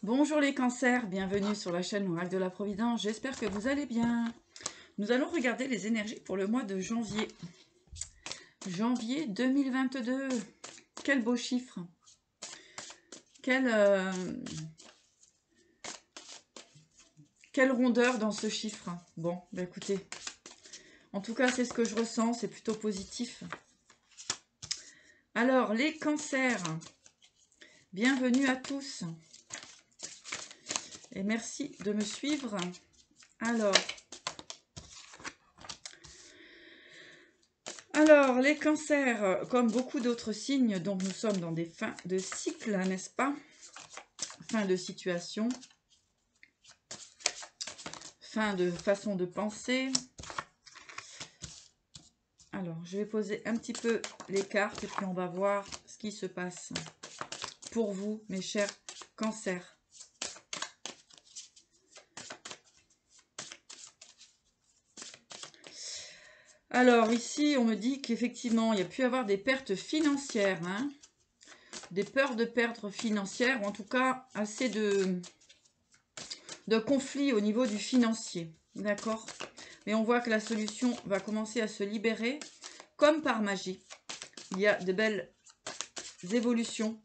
Bonjour les cancers, bienvenue sur la chaîne L'Oracle de la Providence, j'espère que vous allez bien. Nous allons regarder les énergies pour le mois de janvier. Janvier 2022, quel beau chiffre. Quelle rondeur dans ce chiffre. Bon, bah écoutez, en tout cas c'est ce que je ressens, c'est plutôt positif. Alors les cancers, bienvenue à tous. Et merci de me suivre. Alors, les cancers, comme beaucoup d'autres signes, donc nous sommes dans des fins de cycle, n'est-ce pas? Fin de situation, fin de façon de penser. Alors, je vais poser un petit peu les cartes et puis on va voir ce qui se passe pour vous, mes chers cancers. Alors, ici, on me dit qu'effectivement, il y a pu y avoir des pertes financières, hein, des peurs de perdre financières, ou en tout cas, assez de conflits au niveau du financier, d'accord? Mais on voit que la solution va commencer à se libérer, comme par magie. Il y a de belles évolutions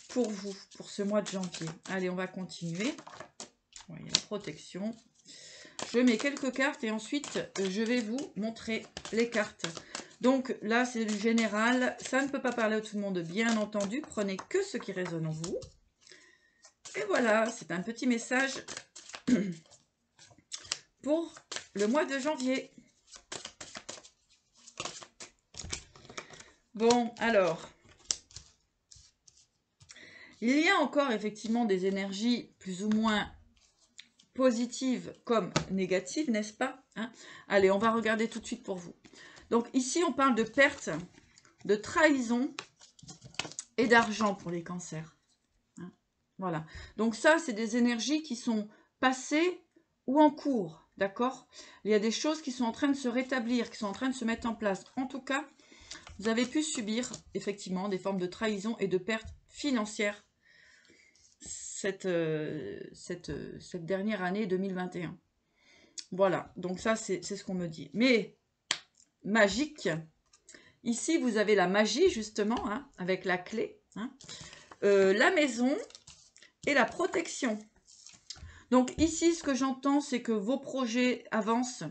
pour vous, pour ce mois de janvier. Allez, on va continuer. Bon, il y a la protection. Je mets quelques cartes et ensuite, je vais vous montrer les cartes. Donc là, c'est du général. Ça ne peut pas parler à tout le monde, bien entendu. Prenez que ce qui résonne en vous. Et voilà, c'est un petit message pour le mois de janvier. Bon, alors, il y a encore effectivement des énergies plus ou moins positives comme négatives, n'est-ce pas, hein? Allez, on va regarder tout de suite pour vous. Donc ici, on parle de perte, de trahison et d'argent pour les cancers. Hein, voilà. Donc ça, c'est des énergies qui sont passées ou en cours, d'accord? Il y a des choses qui sont en train de se rétablir, qui sont en train de se mettre en place. En tout cas, vous avez pu subir effectivement des formes de trahison et de perte financière cette dernière année 2021. Voilà, donc ça c'est ce qu'on me dit. Mais magique, ici vous avez la magie justement, hein, avec la clé, hein, la maison et la protection. Donc ici ce que j'entends c'est que vos projets avancent,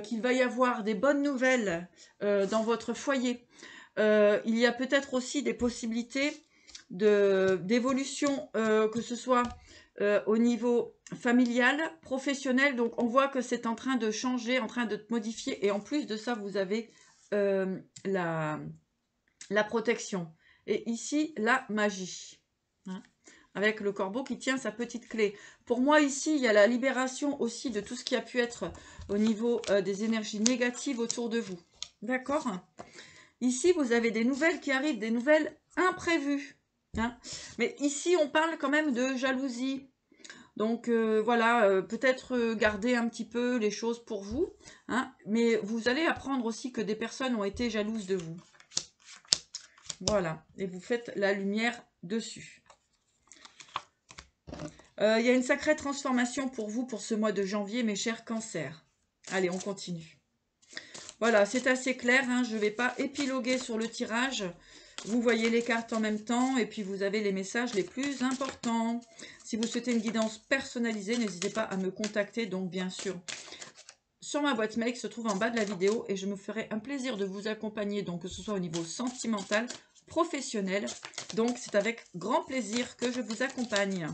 qu'il va y avoir des bonnes nouvelles dans votre foyer. Il y a peut-être aussi des possibilités d'évolution, que ce soit au niveau familial, professionnel. Donc on voit que c'est en train de changer, en train de modifier. Et en plus de ça, vous avez la protection. Et ici, la magie. Hein, avec le corbeau qui tient sa petite clé. Pour moi, ici, il y a la libération aussi de tout ce qui a pu être au niveau des énergies négatives autour de vous. D'accord ? Ici, vous avez des nouvelles qui arrivent, des nouvelles imprévues. Hein. Mais ici, on parle quand même de jalousie. Donc voilà, peut-être garder un petit peu les choses pour vous. Hein, mais vous allez apprendre aussi que des personnes ont été jalouses de vous. Voilà, et vous faites la lumière dessus. Il y a une sacrée transformation pour vous pour ce mois de janvier, mes chers cancers. Allez, on continue. Voilà, c'est assez clair, hein, je ne vais pas épiloguer sur le tirage. Vous voyez les cartes en même temps et puis vous avez les messages les plus importants. Si vous souhaitez une guidance personnalisée, n'hésitez pas à me contacter. Donc bien sûr, sur ma boîte mail qui se trouve en bas de la vidéo et je me ferai un plaisir de vous accompagner, donc que ce soit au niveau sentimental, professionnel. Donc c'est avec grand plaisir que je vous accompagne.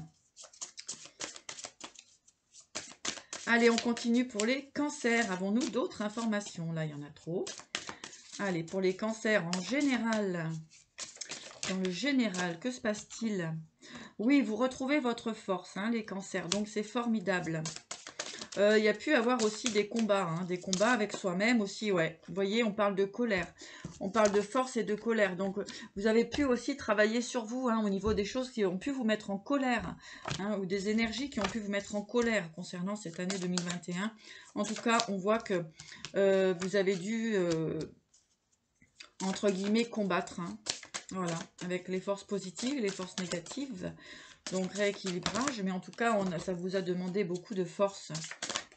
Allez, on continue pour les cancers. Avons-nous d'autres informations? Là, il y en a trop. Allez, pour les cancers en général, dans le général, que se passe-t-il? Oui, vous retrouvez votre force, hein, les cancers, donc c'est formidable. Il y a pu avoir aussi des combats avec soi-même aussi, ouais. Vous voyez, on parle de colère, on parle de force et de colère. Donc, vous avez pu aussi travailler sur vous, hein, au niveau des choses qui ont pu vous mettre en colère, hein, ou des énergies qui ont pu vous mettre en colère concernant cette année 2021. En tout cas, on voit que vous avez dû, entre guillemets, combattre, hein, voilà, avec les forces positives et les forces négatives. Donc rééquilibrage, mais en tout cas, ça vous a demandé beaucoup de force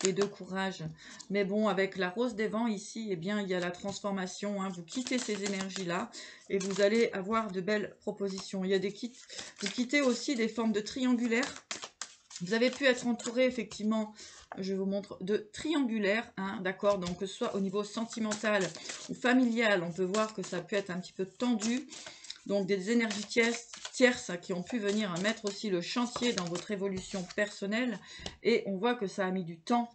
et de courage. Mais bon, avec la rose des vents ici, eh bien, il y a la transformation. Hein. Vous quittez ces énergies-là et vous allez avoir de belles propositions. Il y a vous quittez aussi des formes de triangulaires. Vous avez pu être entouré, effectivement, je vous montre, de triangulaires, hein, d'accord? Donc, que ce soit au niveau sentimental ou familial, on peut voir que ça peut être un petit peu tendu. Donc, des énergies tierces qui ont pu venir mettre aussi le chantier dans votre évolution personnelle. Et on voit que ça a mis du temps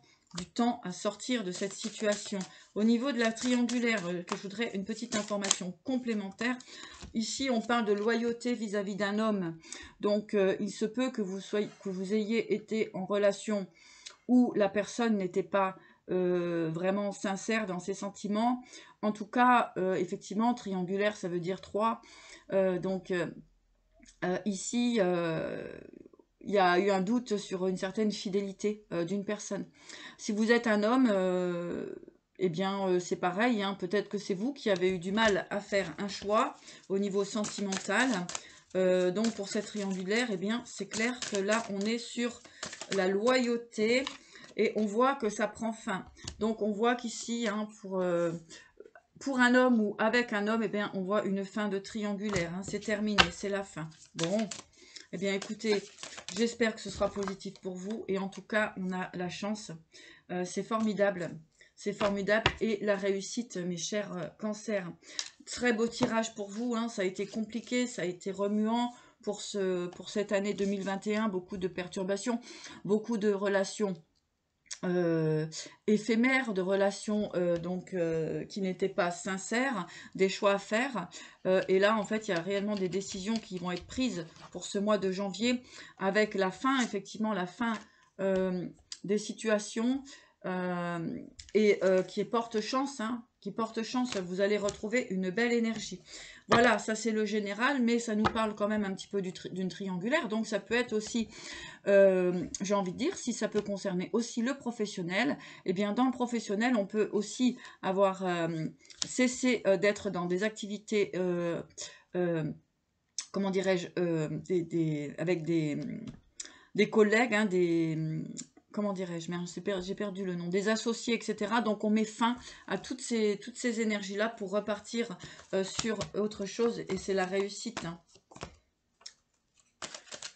à sortir de cette situation. Au niveau de la triangulaire, que je voudrais une petite information complémentaire. Ici, on parle de loyauté vis-à-vis d'un homme. Donc, il se peut que vous ayez été en relation où la personne n'était pas vraiment sincère dans ses sentiments. En tout cas, effectivement, triangulaire, ça veut dire 3. Donc, ici, il y a eu un doute sur une certaine fidélité d'une personne. Si vous êtes un homme, eh bien, c'est pareil. Hein, peut-être que c'est vous qui avez eu du mal à faire un choix au niveau sentimental. Donc, pour cette triangulaire, eh bien, c'est clair que là, on est sur la loyauté et on voit que ça prend fin. Donc, on voit qu'ici, hein, pour un homme ou avec un homme, eh bien, on voit une fin de triangulaire. Hein, c'est terminé, c'est la fin. Bon, eh bien, écoutez, j'espère que ce sera positif pour vous. Et en tout cas, on a la chance. C'est formidable. C'est formidable. Et la réussite, mes chers cancers. Très beau tirage pour vous. Hein, ça a été compliqué, ça a été remuant pour cette année 2021. Beaucoup de perturbations, beaucoup de relations éphémères, de relations qui n'étaient pas sincères, des choix à faire. Et là, en fait, il y a réellement des décisions qui vont être prises pour ce mois de janvier, avec la fin, effectivement, la fin des situations, qui porte chance, hein, qui porte chance, vous allez retrouver une belle énergie. Voilà, ça c'est le général, mais ça nous parle quand même un petit peu d'une triangulaire, donc ça peut être aussi, j'ai envie de dire, si ça peut concerner aussi le professionnel, eh bien dans le professionnel, on peut aussi avoir cessé d'être dans des activités, comment dirais-je, avec des collègues, hein, comment dirais-je, j'ai perdu le nom, des associés, etc. Donc on met fin à toutes ces énergies-là pour repartir sur autre chose, et c'est la réussite. Hein.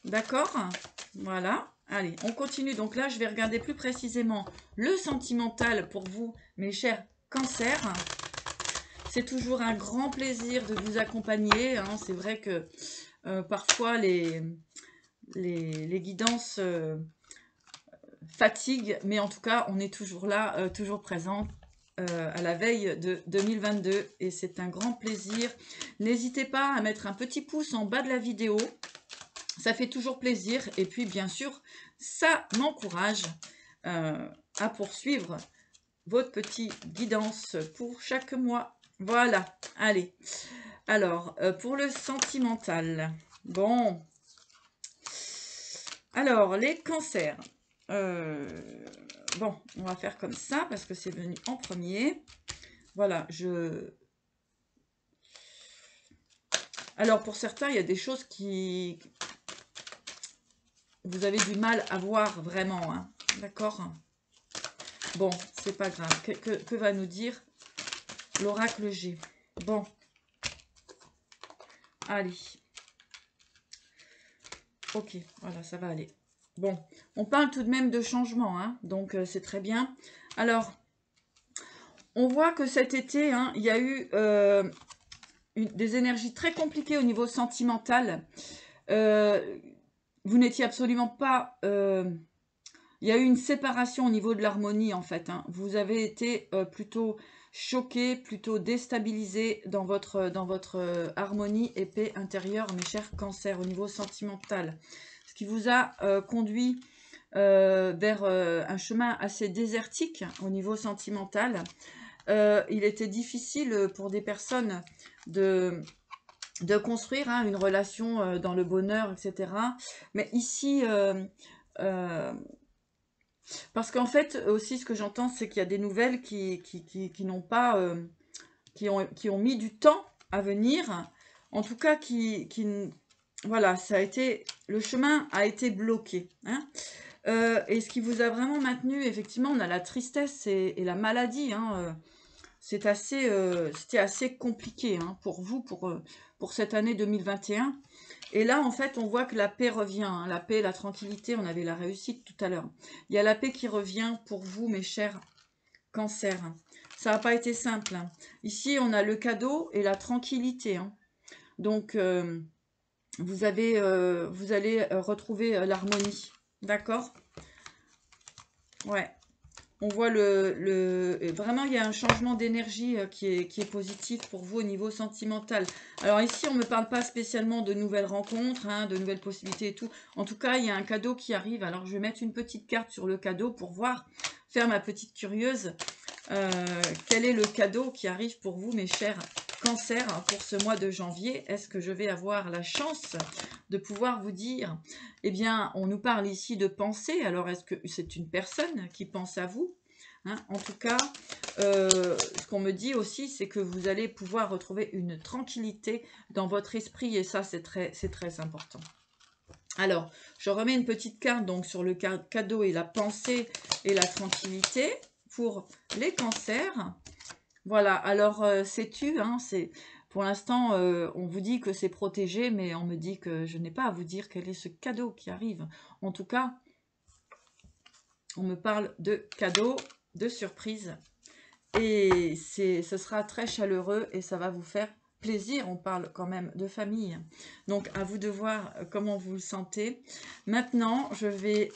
D'accord? Voilà. Allez, on continue. Donc là, je vais regarder plus précisément le sentimental pour vous, mes chers cancers. C'est toujours un grand plaisir de vous accompagner. Hein. C'est vrai que parfois les guidances fatiguent, mais en tout cas, on est toujours là, toujours présent à la veille de 2022, et c'est un grand plaisir. N'hésitez pas à mettre un petit pouce en bas de la vidéo. Ça fait toujours plaisir. Et puis, bien sûr, ça m'encourage à poursuivre votre petite guidance pour chaque mois. Voilà. Allez. Alors, pour le sentimental. Bon. Alors, les cancers. Bon, on va faire comme ça parce que c'est venu en premier. Voilà, Alors, pour certains, il y a des choses qui... Vous avez du mal à voir vraiment, hein. D'accord? Bon, c'est pas grave. Que va nous dire l'oracle G? Bon. Allez. Ok, voilà, ça va aller. Bon, on parle tout de même de changement, hein, donc c'est très bien. Alors, on voit que cet été, hein, il y a eu des énergies très compliquées au niveau sentimental. Vous n'étiez absolument pas... il y a eu une séparation au niveau de l'harmonie, en fait. Hein. Vous avez été plutôt choqué, plutôt déstabilisé dans votre harmonie et paix intérieure, mes chers cancers, au niveau sentimental. Ce qui vous a conduit vers un chemin assez désertique au niveau sentimental. Il était difficile pour des personnes de construire une relation dans le bonheur, etc. Mais ici... parce qu'en fait, aussi, ce que j'entends, c'est qu'il y a des nouvelles qui n'ont pas... qui ont mis du temps à venir. En tout cas, qui voilà, le chemin a été bloqué, hein. Et ce qui vous a vraiment maintenu, effectivement, on a la tristesse et la maladie, hein, c'était assez compliqué, hein, pour vous, pour cette année 2021. Et là, en fait, on voit que la paix revient, hein, la paix, la tranquillité, on avait la réussite tout à l'heure. Il y a la paix qui revient pour vous, mes chers cancers. Ça n'a pas été simple, hein. Ici, on a le cadeau et la tranquillité, hein. Donc, vous allez retrouver l'harmonie. D'accord? Ouais. On voit vraiment, il y a un changement d'énergie qui est positif pour vous au niveau sentimental. Alors ici, on ne me parle pas spécialement de nouvelles rencontres, hein, de nouvelles possibilités et tout. En tout cas, il y a un cadeau qui arrive. Alors, je vais mettre une petite carte sur le cadeau pour voir, faire ma petite curieuse. Quel est le cadeau qui arrive pour vous, mes chers cancers, pour ce mois de janvier? Est-ce que je vais avoir la chance de pouvoir vous dire? Eh bien, on nous parle ici de pensée. Alors, est-ce que c'est une personne qui pense à vous, hein? En tout cas, ce qu'on me dit aussi, c'est que vous allez pouvoir retrouver une tranquillité dans votre esprit. Et ça, c'est très important. Alors, je remets une petite carte donc sur le cadeau et la pensée et la tranquillité pour les cancers. Voilà, alors sais-tu, hein, pour l'instant, on vous dit que c'est protégé, mais on me dit que je n'ai pas à vous dire quel est ce cadeau qui arrive. En tout cas, on me parle de cadeau, de surprise, et ce sera très chaleureux et ça va vous faire plaisir. On parle quand même de famille. Donc, à vous de voir comment vous le sentez. Maintenant, je vais...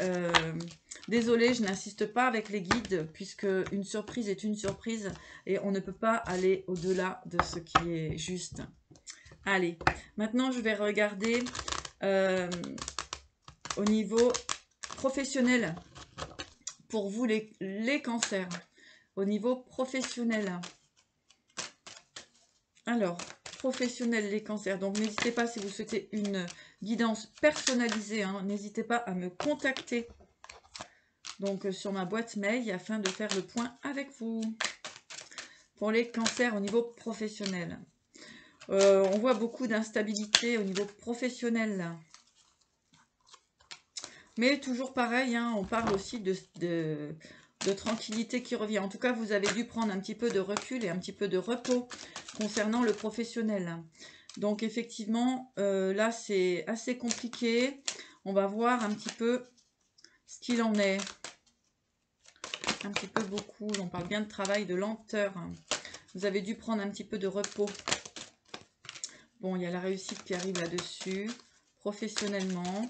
désolée, je n'insiste pas avec les guides, puisque une surprise est une surprise et on ne peut pas aller au-delà de ce qui est juste. Allez, maintenant, je vais regarder au niveau professionnel pour vous, les cancers. Au niveau professionnel. Alors, professionnel, les cancers. Donc, n'hésitez pas, si vous souhaitez une guidance personnalisée, hein, n'hésitez pas à me contacter. Donc, sur ma boîte mail, afin de faire le point avec vous. Pour les cancers au niveau professionnel. On voit beaucoup d'instabilité au niveau professionnel. Mais toujours pareil, hein, on parle aussi de tranquillité qui revient. En tout cas, vous avez dû prendre un petit peu de recul et un petit peu de repos concernant le professionnel. Donc effectivement, là c'est assez compliqué. On va voir un petit peu ce qu'il en est. Un petit peu beaucoup. On parle bien de travail, de lenteur. Vous avez dû prendre un petit peu de repos. Bon, il y a la réussite qui arrive là-dessus. Professionnellement.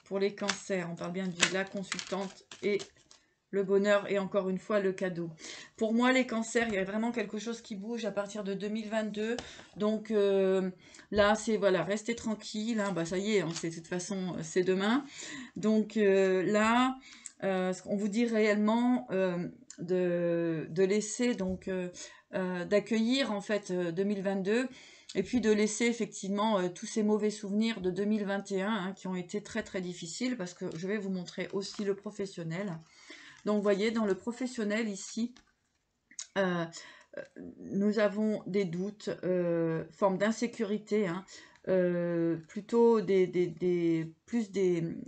Pour les cancers, on parle bien de la consultante et le bonheur et encore une fois le cadeau. Pour moi, les cancers, il y a vraiment quelque chose qui bouge à partir de 2022. Donc là, c'est voilà, restez tranquille. Hein, bah, ça y est, hein, de toute façon, c'est demain. Donc là, on vous dit réellement de laisser, donc d'accueillir en fait 2022. Et puis de laisser effectivement tous ces mauvais souvenirs de 2021 hein, qui ont été très très difficiles, parce que je vais vous montrer aussi le professionnel. Donc vous voyez, dans le professionnel ici, nous avons des doutes, forme d'insécurité, hein, plutôt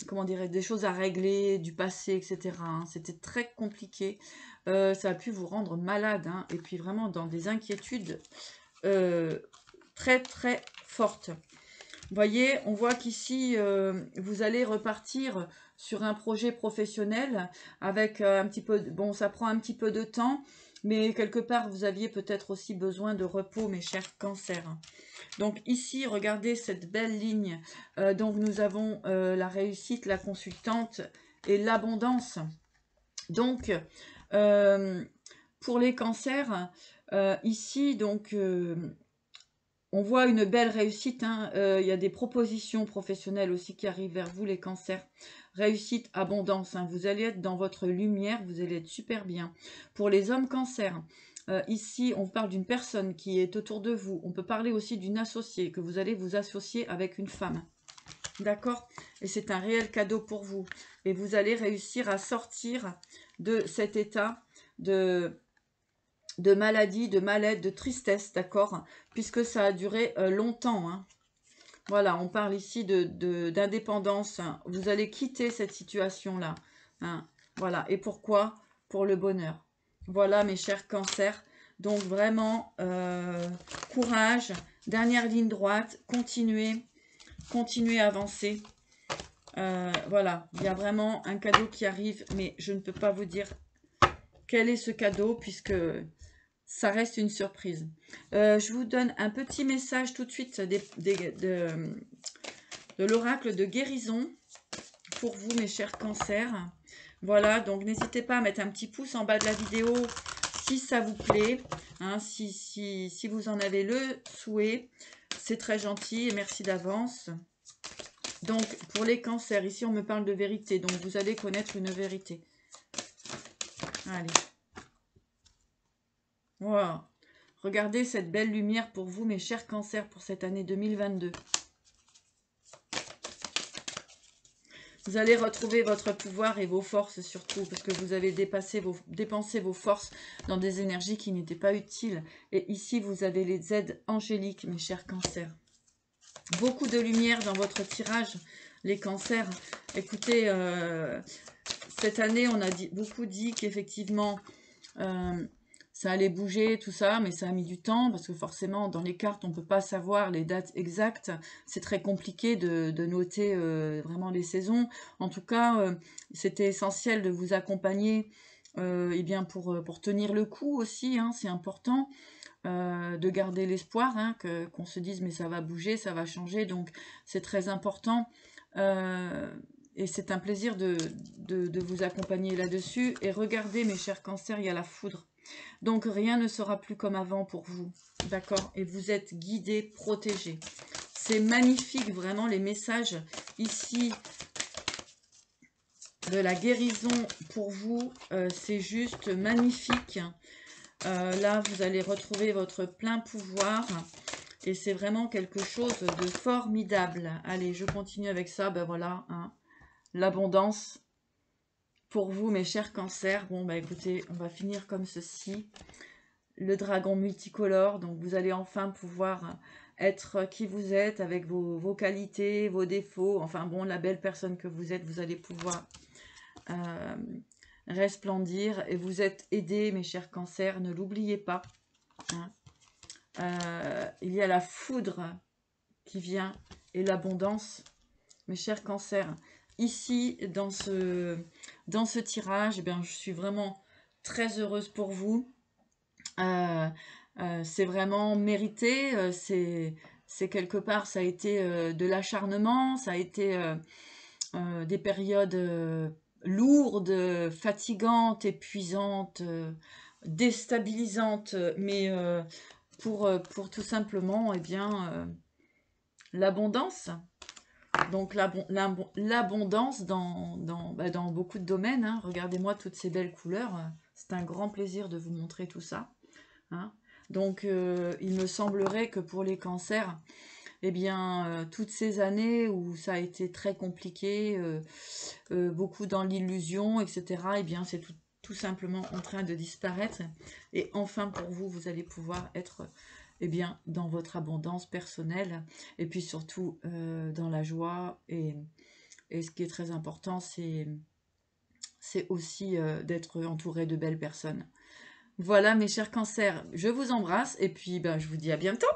comment dirais, des choses à régler, du passé, etc. Hein. C'était très compliqué. Ça a pu vous rendre malade, hein, et puis vraiment dans des inquiétudes très très fortes. Vous voyez, on voit qu'ici, vous allez repartir sur un projet professionnel avec un petit peu... Bon, ça prend un petit peu de temps, mais quelque part, vous aviez peut-être aussi besoin de repos, mes chers cancers. Donc ici, regardez cette belle ligne. Donc nous avons la réussite, la consultante et l'abondance. Donc, pour les cancers, ici, donc... on voit une belle réussite, hein. Il y a des propositions professionnelles aussi qui arrivent vers vous, les cancers. Réussite, abondance, hein. Vous allez être dans votre lumière, vous allez être super bien. Pour les hommes cancers, ici, on parle d'une personne qui est autour de vous. On peut parler aussi d'une associée, que vous allez vous associer avec une femme. D'accord? Et c'est un réel cadeau pour vous. Et vous allez réussir à sortir de cet état de maladie, de mal-être, de tristesse, d'accord? Puisque ça a duré longtemps, hein. Voilà, on parle ici d'indépendance. Vous allez quitter cette situation-là. Hein. Voilà. Et pourquoi? Pour le bonheur. Voilà, mes chers cancers. Donc, vraiment, courage. Dernière ligne droite. Continuez. Continuez à avancer. Voilà. Il y a vraiment un cadeau qui arrive. Mais je ne peux pas vous dire quel est ce cadeau puisque ça reste une surprise. Je vous donne un petit message tout de suite de l'oracle de guérison pour vous, mes chers cancers. Voilà, donc n'hésitez pas à mettre un petit pouce en bas de la vidéo si ça vous plaît, hein, si vous en avez le souhait. C'est très gentil et merci d'avance. Donc, pour les cancers, ici on me parle de vérité, donc vous allez connaître une vérité. Allez. Wow. Regardez cette belle lumière pour vous, mes chers cancers, pour cette année 2022. Vous allez retrouver votre pouvoir et vos forces surtout, parce que vous avez dépensé vos forces dans des énergies qui n'étaient pas utiles. Et ici, vous avez les aides angéliques, mes chers cancers. Beaucoup de lumière dans votre tirage, les cancers. Écoutez, cette année, on a beaucoup dit qu'effectivement, ça allait bouger, tout ça, mais ça a mis du temps, parce que forcément, dans les cartes, on ne peut pas savoir les dates exactes. C'est très compliqué de noter vraiment les saisons. En tout cas, c'était essentiel de vous accompagner eh bien pour tenir le coup aussi, hein, c'est important. De garder l'espoir, hein, qu'on se dise mais ça va bouger, ça va changer, donc c'est très important. Et c'est un plaisir de vous accompagner là-dessus. Et regardez, mes chers cancers, il y a la foudre. Donc, rien ne sera plus comme avant pour vous. D'accord? Et vous êtes guidés, protégés. C'est magnifique, vraiment, les messages ici de la guérison pour vous. C'est juste magnifique. Là, vous allez retrouver votre plein pouvoir. Et c'est vraiment quelque chose de formidable. Allez, je continue avec ça. Ben voilà, hein, l'abondance. Pour vous, mes chers cancers, bon, bah écoutez, on va finir comme ceci. Le dragon multicolore, donc vous allez enfin pouvoir être qui vous êtes avec vos qualités, vos défauts. Enfin bon, la belle personne que vous êtes, vous allez pouvoir resplendir. Et vous êtes aidés, mes chers cancers, ne l'oubliez pas. Hein. Il y a la foudre qui vient et l'abondance, mes chers cancers. Ici, dans ce tirage, eh bien, je suis vraiment très heureuse pour vous. C'est vraiment mérité. C'est quelque part, ça a été de l'acharnement, ça a été des périodes lourdes, fatigantes, épuisantes, déstabilisantes, mais pour tout simplement, eh bien, l'abondance. Donc l'abondance dans beaucoup de domaines. Hein. Regardez-moi toutes ces belles couleurs. C'est un grand plaisir de vous montrer tout ça. Hein. Donc il me semblerait que pour les cancers, eh bien, toutes ces années où ça a été très compliqué, beaucoup dans l'illusion, etc., eh bien, c'est tout simplement en train de disparaître. Et enfin, pour vous, vous allez pouvoir être eh bien, dans votre abondance personnelle et puis surtout dans la joie. Et ce qui est très important, c'est aussi d'être entouré de belles personnes. Voilà, mes chers cancers, je vous embrasse et puis ben, je vous dis à bientôt.